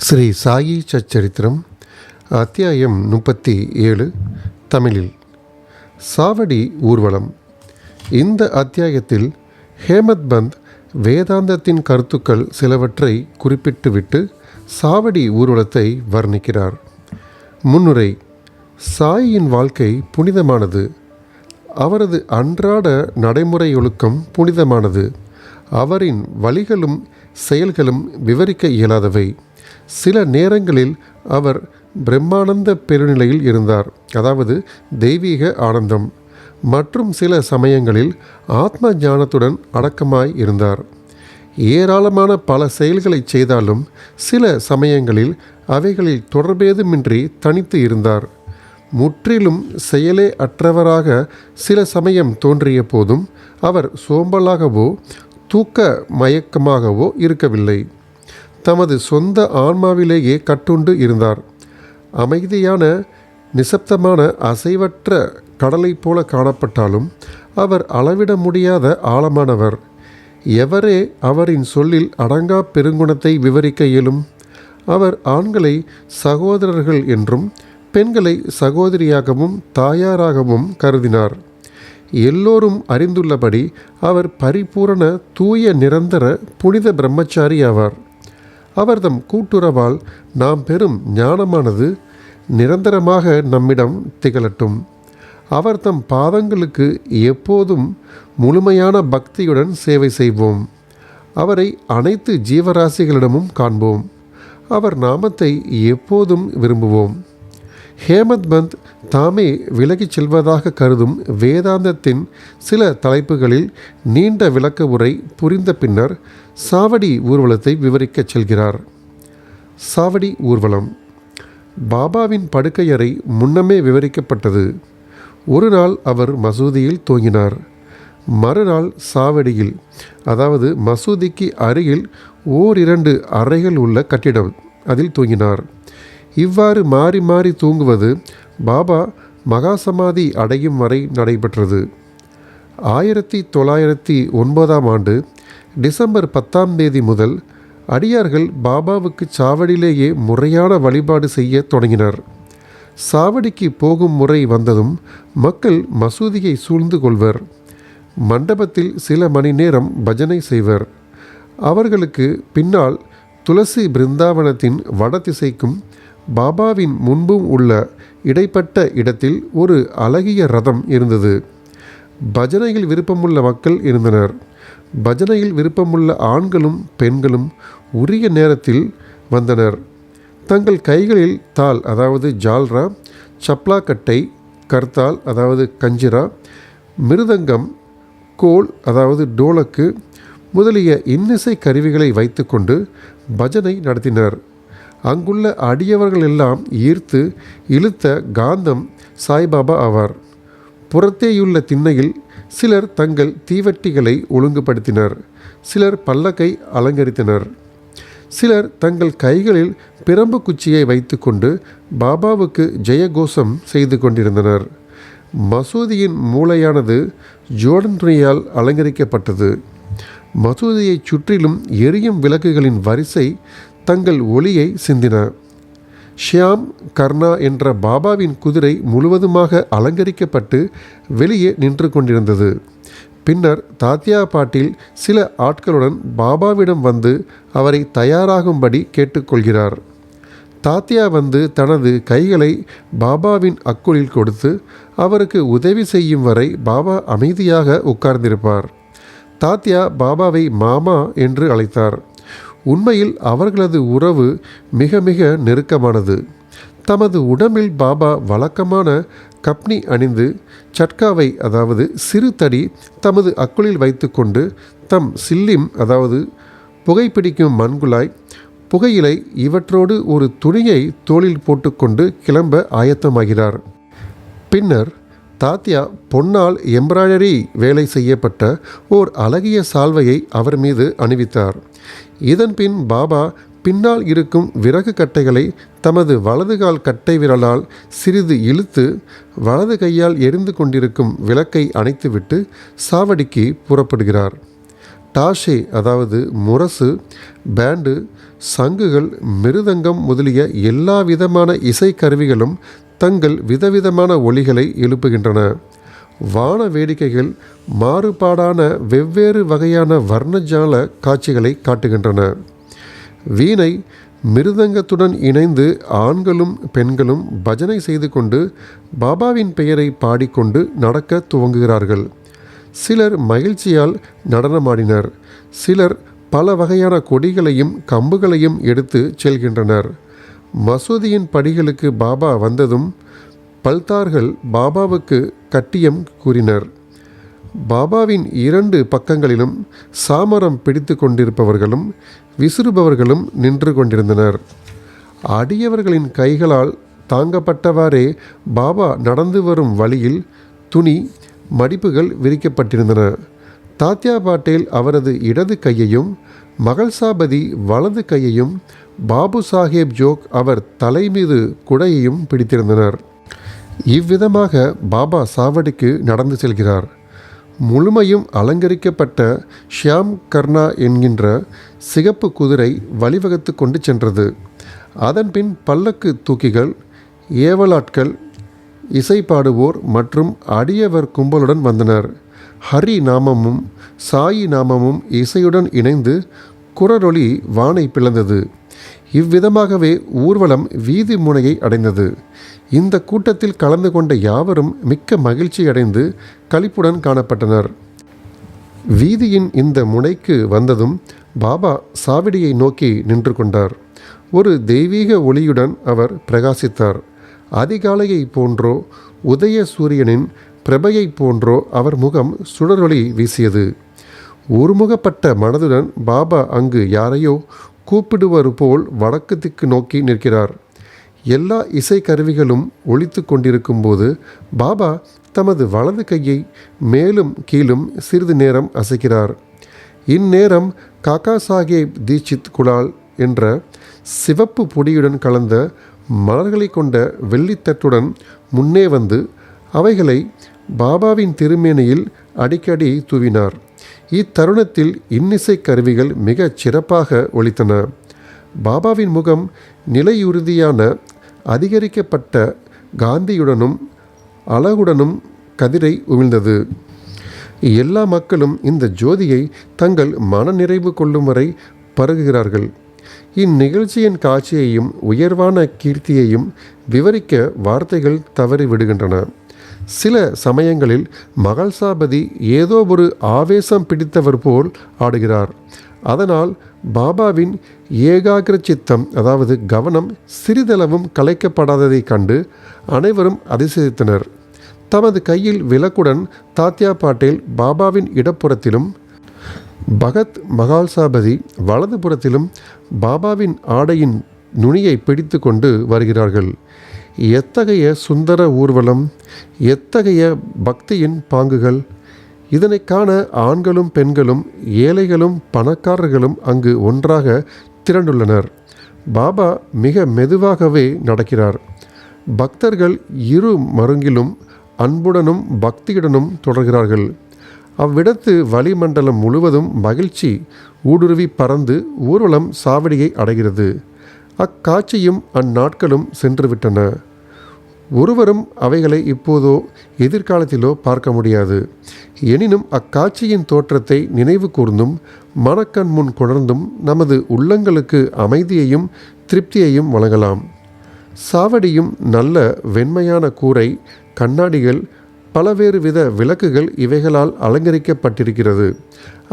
ஸ்ரீ சாயி சச்சரித்திரம் அத்தியாயம் 37 தமிழில் சாவடி ஊர்வலம். இந்த அத்தியாயத்தில் ஹேமத் பந்த் வேதாந்தத்தின் கருத்துக்கள் சிலவற்றை குறிப்பிட்டுவிட்டு சாவடி ஊர்வலத்தை வர்ணிக்கிறார். முன்னுரை. சாயின் வாழ்க்கை புனிதமானது. அவரது அன்றாட நடைமுறை ஒழுக்கம் புனிதமானது. அவரின் வழிகளும் செயல்களும் விவரிக்க இயலாதவை. சில நேரங்களில் அவர் பிரம்மானந்த பெருநிலையில் இருந்தார், அதாவது தெய்வீக ஆனந்தம். மற்றும் சில சமயங்களில் ஆத்ம ஞானத்துடன் அடக்கமாய் இருந்தார். ஏராளமான பல செயல்களை செய்தாலும் சில சமயங்களில் அவைகளில் தொடர்பேதுமின்றி தனித்து இருந்தார். முற்றிலும் செயலே அற்றவராக சில சமயம் தோன்றிய போதும் அவர் சோம்பலாகவோ தூக்க மயக்கமாகவோ இருக்கவில்லை. தமது சொந்த ஆன்மாவிலேயே கட்டுண்டு இருந்தார். அமைதியான நிசப்தமான அசைவற்ற கடலை போல காணப்பட்டாலும் அவர் அளவிட முடியாத ஆழமானவர். எவரே அவரின் சொல்லில் அடங்கா பெருங்குணத்தை விவரிக்க இயலும்? அவர் ஆண்களை சகோதரர்கள் என்றும் பெண்களை சகோதரியாகவும் தாயாராகவும் கருதினார். எல்லோரும் அறிந்துள்ளபடி அவர் பரிபூரண தூய நிரந்தர புனித பிரம்மச்சாரி ஆவார். அவர்தம் கூட்டுறவால் நாம் பெறும் ஞானமானது நிரந்தரமாக நம்மிடம் திகழட்டும். அவர்தம் பாதங்களுக்கு எப்போதும் முழுமையான பக்தியுடன் சேவை செய்வோம். அவரை அனைத்து ஜீவராசிகளிடமும் காண்போம். அவர் நாமத்தை எப்போதும் விரும்புவோம். ஹேமத் பந்த் தாமே விலகிச் செல்வதாக கருதும் வேதாந்தத்தின் சில தலைப்புகளில் நீண்ட விளக்க உரை புரிந்த பின்னர் சாவடி ஊர்வலத்தை விவரிக்கச் செல்கிறார். சாவடி ஊர்வலம். பாபாவின் படுக்கையறை முன்னமே விவரிக்கப்பட்டது. ஒரு நாள் அவர் மசூதியில் தூங்கினார். மறுநாள் சாவடியில், அதாவது மசூதிக்கு அருகில் ஓரிரண்டு அறைகள் உள்ள கட்டிடம், அதில் தூங்கினார். இவ்வாறு மாறி மாறி தூங்குவது பாபா மகாசமாதி அடையும் வரை நடைபெற்றது. 1909 ஆண்டு டிசம்பர் 10 முதல் அடியார்கள் பாபாவுக்கு சாவடியிலேயே முறையான வழிபாடு செய்ய தொடங்கினர். சாவடிக்கு போகும் முறை வந்ததும் மக்கள் மசூதியை சூழ்ந்து கொள்வர். மண்டபத்தில் சில மணி நேரம் பஜனை செய்வர். அவர்களுக்கு பின்னால் துளசி பிருந்தாவனத்தின் வடதிசைக்கும் பாபாவின் முன்பும் உள்ள இடைப்பட்ட இடத்தில் ஒரு அழகிய ரதம் இருந்தது. பஜனையில் விருப்பமுள்ள மக்கள் இருந்தனர். பஜனையில் விருப்பமுள்ள ஆண்களும் பெண்களும் உரிய நேரத்தில் வந்தனர். தங்கள் கைகளில் தாள், அதாவது ஜால்ரா, சப்லா கட்டை, கர்த்தால், அதாவது கஞ்சிரா, மிருதங்கம், கோல், அதாவது டோலக்கு முதலிய இன்னிசை கருவிகளை வைத்துக்கொண்டு பஜனை நடத்தினர். அங்குள்ள அடியவர்கள் எல்லாம் ஈர்த்து இழுத்த காந்தம் சாய்பாபா ஆவார். புறத்தேயுள்ள திண்ணையில் சிலர் தங்கள் தீவட்டிகளை ஒழுங்குபடுத்தினர். சிலர் பல்லக்கை அலங்கரித்தனர். சிலர் தங்கள் கைகளில் பிரம்பு குச்சியை வைத்துக்கொண்டு பாபாவுக்கு ஜெயகோஷம் செய்து கொண்டிருந்தனர். மசூதியின் மூளையானது ஜோடன்றியால் அலங்கரிக்கப்பட்டது. மசூதியை சுற்றிலும் எரியும் விளக்குகளின் வரிசை தங்கள் ஒளியை சிந்தின. ஷியாம் கர்ணா என்ற பாபாவின் குதிரை முழுவதுமாக அலங்கரிக்கப்பட்டு வெளியே நின்று கொண்டிருந்தது. பின்னர் தாத்யா பாட்டீல் சில ஆட்களுடன் பாபாவிடம் வந்து அவரை தயாராகும்படி கேட்டுக்கொள்கிறார். தாத்யா வந்து தனது கைகளை பாபாவின் அக்குளில் கொடுத்து அவருக்கு உதவி செய்யும் வரை பாபா அமைதியாக உட்கார்ந்திருப்பார். தாத்யா பாபாவை மாமா என்று அழைத்தார். உண்மையில் அவர்களது உறவு மிக மிக நெருக்கமானது. தமது உடம்பில் பாபா வழக்கமான கப்னி அணிந்து சட்காவை, அதாவது சிறு தடி, தமது அக்குளில் வைத்துக்கொண்டு தம் சில்லிம், அதாவது புகைப்பிடிக்கும் மண்குழாய், புகையிலை இவற்றோடு ஒரு துணியை தோளில் போட்டுக்கொண்டு கிளம்ப ஆயத்தமாகிறார். பின்னர் தாத்யா பொன்னால் எம்ப்ராய்டரி வேலை செய்யப்பட்ட ஓர் அழகிய சால்வையை அவர் மீது அணிவித்தார். இதன்பின் பாபா பின்னால் இருக்கும் விறகு கட்டைகளை தமது வலதுகால் கட்டை விரலால் சிறிது இழுத்து வலது கையால் எரிந்து கொண்டிருக்கும் விளக்கை அணைத்துவிட்டு சாவடிக்கு புறப்படுகிறார். டாஷே, அதாவது முரசு, பேண்டு, சங்குகள், மிருதங்கம் முதலிய எல்லா விதமான இசைக்கருவிகளும் தங்கள் விதவிதமான ஒலிகளை எழுப்புகின்றன. வான வேடிக்கைகள் மாறுபாடான வெவ்வேறு வகையான வர்ணஜால காட்சிகளை காட்டுகின்றன. வீணை, மிருதங்கத்துடன் இணைந்து ஆண்களும் பெண்களும் பஜனை செய்து கொண்டு பாபாவின் பெயரை பாடிக்கொண்டு நடக்க துவங்குகிறார்கள். சிலர் மகிழ்ச்சியால் நடனமாடினர். சிலர் பல வகையான கொடிகளையும் கம்புகளையும் எடுத்து செல்கின்றனர். மசூதியின் படிகளுக்கு பாபா வந்ததும் பல்தார்கள் பாபாவுக்கு கட்டியம் கூறினர். பாபாவின் 2 பக்கங்களிலும் சாமரம் பிடித்து கொண்டிருப்பவர்களும் விசிறுபவர்களும் நின்று கொண்டிருந்தனர். அடியவர்களின் கைகளால் தாங்கப்பட்டவாறே பாபா நடந்து வரும் வழியில் துணி மடிப்புகள் விரிக்கப்பட்டிருந்தன. தாத்யா பாட்டேல் அவரது இடது கையையும், மகள்சாபதி வலது கையையும், பாபு சாஹேப் ஜோக் அவர் தலை மீது குடையையும் பிடித்திருந்தனர். இவ்விதமாக பாபா சாவடிக்கு நடந்து செல்கிறார். முழுமையும் அலங்கரிக்கப்பட்ட ஷியாம் கர்ணா என்கின்ற சிகப்பு குதிரை வழிவகுத்து கொண்டு சென்றது. அதன்பின் பல்லக்கு தூக்கிகள், ஏவலாட்கள், இசை பாடுவோர் மற்றும் அடியவர் கும்பலுடன் வந்தனர். ஹரி நாமமும் சாயி நாமமும் இசையுடன் இணைந்து குரலொலி வானை பிளந்தது. இவ்விதமாகவே ஊர்வலம் வீதி முனையை அடைந்தது. இந்த கூட்டத்தில் கலந்து கொண்ட யாவரும் மிக்க மகிழ்ச்சி அடைந்து களிப்புடன் காணப்பட்டனர். வீதியின் இந்த முனைக்கு வந்ததும் பாபா சாவடியை நோக்கி நின்று கொண்டார். ஒரு தெய்வீக ஒளியுடன் அவர் பிரகாசித்தார். அதிகாலையை போன்றோ உதய சூரியனின் பிரபையை போன்றோ அவர் முகம் சுடரொளி வீசியது. ஒருமுகப்பட்ட மனதுடன் பாபா அங்கு யாரையோ கூப்பிடுவது போல் வடக்கு திக்கு நோக்கி நிற்கிறார். எல்லா இசைக்கருவிகளும் ஒலித்து கொண்டிருக்கும் போது பாபா தமது வலது கையை மேலும் கீழும் சிறிது நேரம் அசைக்கிறார். இந்நேரம் காக்கா சாஹேப் தீட்சித் குலால் என்ற சிவப்பு பொடியுடன் கலந்த மலர்களை கொண்ட வெள்ளித்தட்டுடன் முன்னே வந்து அவைகளை பாபாவின் திருமேனியில் அடிக்கடி தூவினார். இத்தருணத்தில் இன்னிசை கருவிகள் மிகச் சிறப்பாக ஒலித்தன. பாபாவின் முகம் நிலையுறுதியான அதிகரிக்கப்பட்ட காந்தியுடனும் அழகுடனும் கதிரை உமிழ்ந்தது. எல்லா மக்களும் இந்த ஜோதியை தங்கள் மனநிறைவு கொள்ளும் வரை பருகுகிறார்கள். இந்நிகழ்ச்சியின் காட்சியையும் உயர்வான கீர்த்தியையும் விவரிக்க வார்த்தைகள் தவறிவிடுகின்றன. சில சமயங்களில் மகள்சாபதி ஏதோ ஒரு ஆவேசம் பிடித்தவர் போல் ஆடுகிறார். அதனால் பாபாவின் ஏகாகிர சித்தம், அதாவது கவனம், சிறிதளவும் கலைக்கப்படாததை கண்டு அனைவரும் அதிசயித்தனர். தமது கையில் விளக்குடன் தாத்யா பாட்டேல் பாபாவின் இடப்புறத்திலும், பகத் மகால்சாபதி வலது புறத்திலும் பாபாவின் ஆடையின் நுனியை பிடித்து கொண்டு வருகிறார்கள். எத்தகைய சுந்தர ஊர்வலம்! எத்தகைய பக்தியின் பாங்குகள்! இதனை காண ஆண்களும் பெண்களும் ஏழைகளும் பணக்காரர்களும் அங்கு ஒன்றாக திரண்டுள்ளனர். பாபா மிக மெதுவாகவே நடக்கிறார். பக்தர்கள் இரு மருங்கிலும் அன்புடனும் பக்தியுடனும் தொடர்கிறார்கள். அவ்விடத்து வளிமண்டலம் முழுவதும் மகிழ்ச்சி ஊடுருவி பறந்து ஊர்வலம் சாவடியை அடைகிறது. அக்காட்சியும் அந்நாட்களும் சென்றுவிட்டன. ஒருவரும் அவைகளை இப்போதோ எதிர்காலத்திலோ பார்க்க முடியாது. எனினும் அக்காட்சியின் தோற்றத்தை நினைவு கூர்ந்தும் மனக்கண் முன் கொணர்ந்தும் நமது உள்ளங்களுக்கு அமைதியையும் திருப்தியையும் வழங்கலாம். சாவடியும் நல்ல வெண்மையான கூரை, கண்ணாடிகள், பலவேறு வித விளக்குகள் இவைகளால் அலங்கரிக்கப்பட்டிருக்கிறது.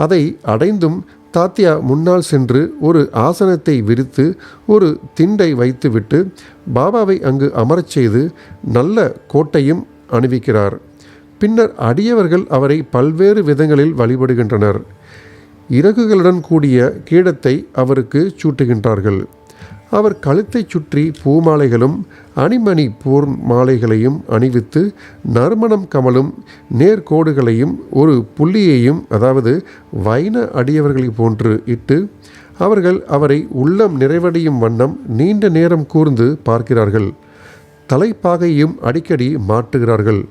அதை அடைந்தும் தாத்யா முன்னால் சென்று ஒரு ஆசனத்தை விரித்து ஒரு திண்டை வைத்துவிட்டு பாபாவை அங்கு அமரச் செய்து நல்ல கோட்டையும் அணிவிக்கிறார். பின்னர் அடியவர்கள் அவரை பல்வேறு விதங்களில் வழிபடுகின்றனர். இறகுகளுடன் கூடிய கீடத்தை அவருக்கு சூட்டுகின்றார்கள். அவர் கழுத்தைச் சுற்றி பூமாலைகளும் அணிமணி போர் மாலைகளையும் அணிவித்து நறுமணம் கமலும் நேர்கோடுகளையும் ஒரு புள்ளியையும், அதாவது வைன அடியவர்களை போன்று இட்டு அவர்கள் அவரை உள்ளம் நிறைவடையும் வண்ணம் நீண்ட நேரம் கூர்ந்து பார்க்கிறார்கள். தலைப்பாகையும் அடிக்கடி மாட்டுகிறார்கள்.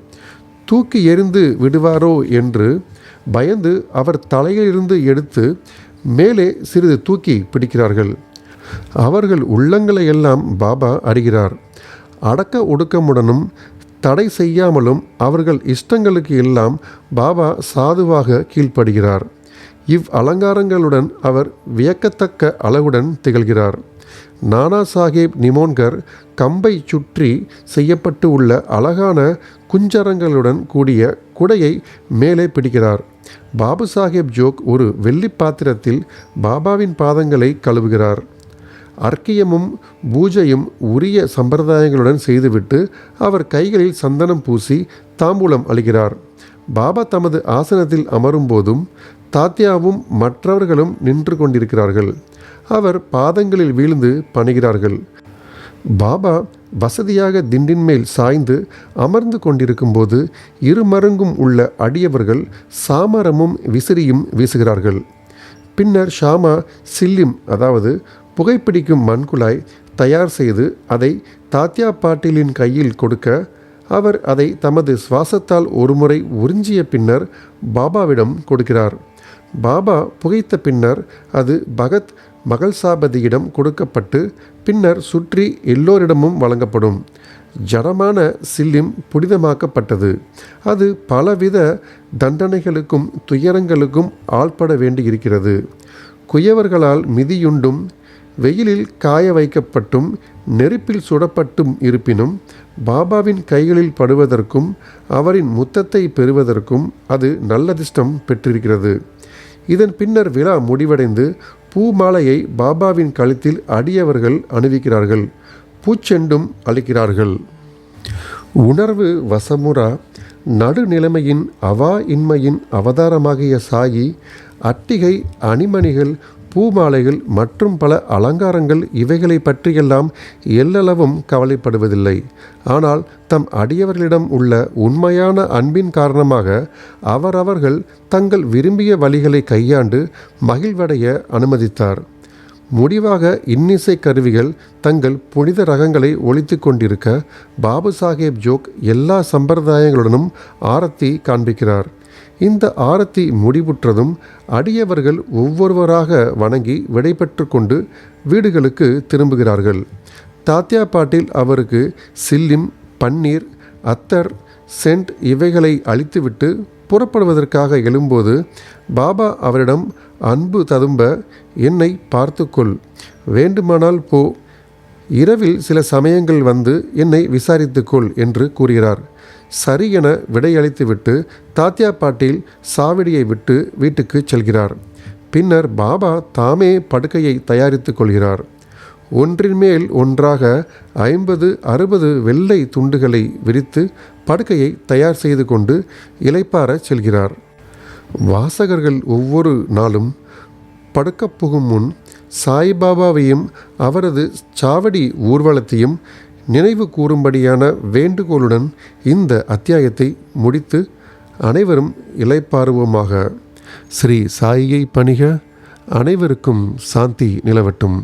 தூக்கி எறிந்து விடுவாரோ என்று பயந்து அவர் தலையிலிருந்து எடுத்து மேலே சிறிது தூக்கி பிடிக்கிறார்கள். அவர்கள் உள்ளங்களை எல்லாம் பாபா அறிகிறார். அடக்க ஒடுக்கமுடனும் தடை செய்யாமலும் அவர்கள் இஷ்டங்களுக்கு எல்லாம் பாபா சாதுவாக கீழ்ப்படுகிறார். அலங்காரங்களுடன் அவர் வியக்கத்தக்க அழகுடன் திகழ்கிறார். நானா சாஹேப் நிமோன்கர் கம்பை சுற்றி செய்யப்பட்டு உள்ள அழகான குஞ்சரங்களுடன் கூடிய குடையை மேலே பிடிக்கிறார். பாபு சாஹேப் ஜோக் ஒரு வெள்ளி பாத்திரத்தில் பாபாவின் பாதங்களை கழுவுகிறார். அர்க்கியமும் பூஜையும் உரிய சம்பிரதாயங்களுடன் செய்துவிட்டு அவர் கைகளில் சந்தனம் பூசி தாம்பூலம் அளிக்கிறார். பாபா தமது ஆசனத்தில் அமரும் போதும் தாத்யாவும் மற்றவர்களும் நின்று கொண்டிருக்கிறார்கள். அவர் பாதங்களில் வீழ்ந்து பணிகிறார்கள். பாபா வசதியாக திண்டின் மேல் சாய்ந்து அமர்ந்து கொண்டிருக்கும்போது இருமருங்கும் உள்ள அடியவர்கள் சாமரமும் விசிறியும் வீசுகிறார்கள். பின்னர் ஷாமா சில்லிம், அதாவது புகைப்பிடிக்கும் மண்குழாய் தயார் செய்து அதை தாத்யா பாட்டீலின் கையில் கொடுக்க, அவர் அதை தமது சுவாசத்தால் ஒருமுறை உறிஞ்சிய பின்னர் பாபாவிடம் கொடுக்கிறார். பாபா புகைத்த பின்னர் அது பகத் மகள்சாபதியிடம் கொடுக்கப்பட்டு பின்னர் சுற்றி எல்லோரிடமும் வழங்கப்படும். ஜடமான சில்லிம் புனிதமாக்கப்பட்டது. அது பலவித தண்டனைகளுக்கும் துயரங்களுக்கும் ஆள்பட வேண்டியிருக்கிறது. குயவர்களால் மிதியுண்டும் வெயிலில் காய வைக்கப்பட்டும் நெருப்பில் சுடப்பட்டும் இருப்பினும் பாபாவின் கைகளில் படுவதற்கும் அவரின் முத்தத்தை பெறுவதற்கும் அது நல்லதிர்ஷ்டம் பெற்றிருக்கிறது. இதன் பின்னர் விழா முடிவடைந்து பூ மாலையை பாபாவின் கழுத்தில் அடியவர்கள் அணிவிக்கிறார்கள். பூச்செண்டும் அளிக்கிறார்கள். உணர்வு வசமுறா நடுநிலைமையின் இன்மையின் அவதாரமாகிய சாயி அட்டிகை, அணிமணிகள், பூமாலைகள் மற்றும் பல அலங்காரங்கள் இவைகளை பற்றியெல்லாம் எல்லளவும் கவலைப்படுவதில்லை. ஆனால் தம் அடியவர்களிடம் உள்ள உண்மையான அன்பின் காரணமாக அவரவர்கள் தங்கள் விரும்பிய வழிகளை கையாண்டு மகிழ்வடைய அனுமதித்தார். முடிவாக இன்னிசை கருவிகள் தங்கள் புனித ரகங்களை ஒலித்து கொண்டிருக்க பாபு சாஹேப் ஜோக் எல்லா சம்பிரதாயங்களுடனும் ஆரத்தி காண்பிக்கிறார். இந்த ஆரத்தி முடிவுற்றதும் அடியவர்கள் ஒவ்வொருவராக வணங்கி விடைபெற்று கொண்டு வீடுகளுக்கு திரும்புகிறார்கள். தாத்யா பாட்டீல் அவருக்கு சில்லிம், பன்னீர், அத்தர், சென்ட் இவைகளை அளித்துவிட்டு புறப்படுவதற்காக எழும்போது பாபா அவரிடம் அன்பு ததும்ப, என்னை பார்த்துக்கொள், வேண்டுமானால் போ, இரவில் சில சமயங்கள் வந்து என்னை விசாரித்துக்கொள் என்று கூறுகிறார். சரி என விடையளித்துவிட்டு தாத்யா பாட்டீல் சாவடியை விட்டு வீட்டுக்கு செல்கிறார். பின்னர் பாபா தாமே படுக்கையை தயாரித்து கொள்கிறார். ஒன்றின் மேல் ஒன்றாக 50-60 வெள்ளை துண்டுகளை விரித்து படுக்கையை தயார் செய்து கொண்டு இளைப்பாறச் செல்கிறார். வாசகர்கள் ஒவ்வொரு நாளும் படுக்கப் புகும் முன் சாய்பாபாவையும் அவரது சாவடி ஊர்வலத்தையும் நினைவு கூறும்படியான வேண்டுகோளுடன் இந்த அத்தியாயத்தை முடித்து அனைவரும் இளைப்பாறுவோமாக. ஸ்ரீ சாயியை பணிக. அனைவருக்கும் சாந்தி நிலவட்டும்.